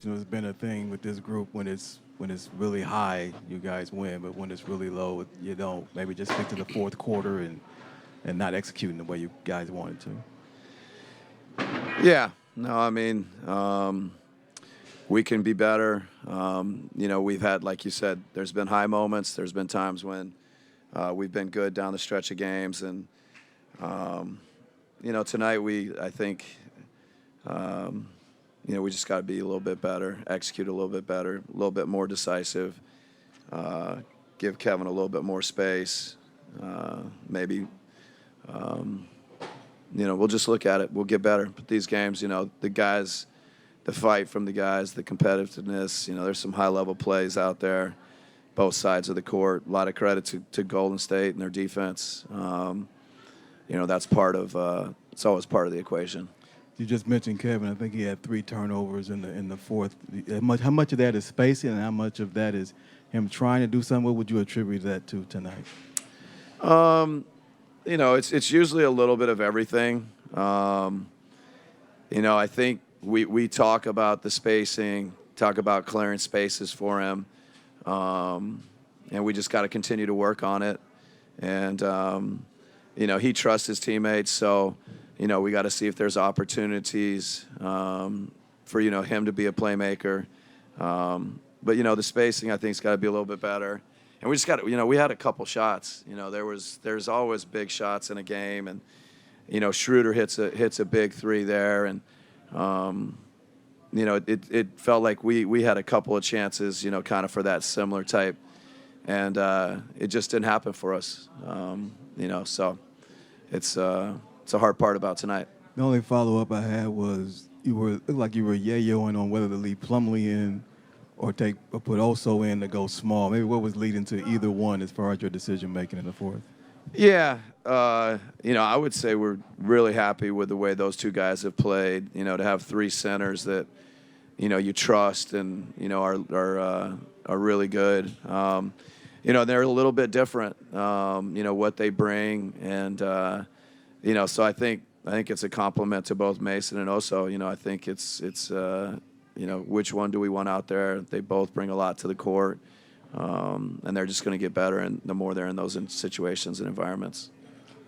It's been a thing with this group when it's really high, you guys win, but when it's really low, you don't. Maybe just stick to the fourth quarter and not executing the way you guys wanted to. Yeah, no, we can be better. We've had, like you said, there's been high moments. There's been times when we've been good down the stretch of games, and tonight I think, we just got to be a little bit better, execute a little bit better, a little bit more decisive, give Kevin a little bit more space, maybe. We'll just look at it. We'll get better. But these games, the guys, the fight from the guys, the competitiveness, there's some high-level plays out there, both sides of the court. A lot of credit to Golden State and their defense. That's it's always part of the equation. You just mentioned Kevin. I think he had 3 turnovers in the fourth. How much of that is spacing, and how much of that is him trying to do something? What would you attribute that to tonight? It's usually a little bit of everything. I think we talk about the spacing, talk about clearing spaces for him, and we just got to continue to work on it. And he trusts his teammates, so we got to see if there's opportunities for him to be a playmaker. But the spacing I think has got to be a little bit better. And we just got we had a couple shots. There's always big shots in a game, and Schroeder hits a big 3 there, and it felt like we had a couple of chances, kind of for that similar type, and it just didn't happen for us. So it's a hard part about tonight. The only follow-up I had was it looked like you were yayoing on whether to leave Plumlee in or put Oso in to go small. Maybe what was leading to either one as far as your decision-making in the fourth? Yeah, I would say we're really happy with the way those 2 guys have played. To have 3 centers that, you trust and, are really good. They're a little bit different, what they bring. And, so I think it's a compliment to both Mason and Oso. I think it's which one do we want out there? They both bring a lot to the court, and they're just going to get better and the more they're in those situations and environments.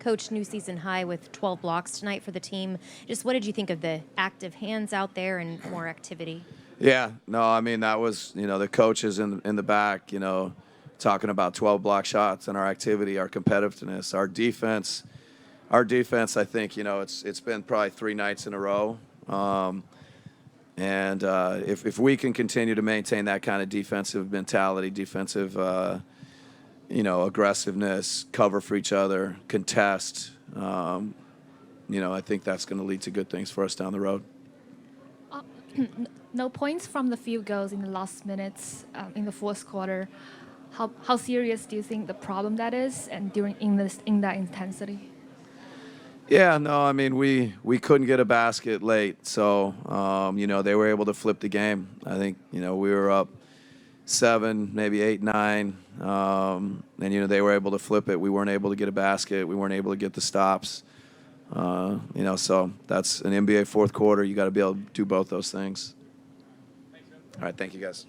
Coach, new season high with 12 blocks tonight for the team. Just what did you think of the active hands out there and more activity? Yeah, no, that was, the coaches in the back, talking about 12 block shots and our activity, our competitiveness, our defense. Our defense, I think, it's been probably 3 nights in a row. And if we can continue to maintain that kind of defensive mentality, defensive, aggressiveness, cover for each other, contest, I think that's going to lead to good things for us down the road. No points from the field goals in the last minutes in the fourth quarter. How serious do you think the problem that is, and in that intensity? Yeah, no, we couldn't get a basket late, so they were able to flip the game. I think we were up 7, maybe 8, 9, and they were able to flip it. We weren't able to get a basket. We weren't able to get the stops. So that's an NBA fourth quarter. You got to be able to do both those things. All right, thank you guys.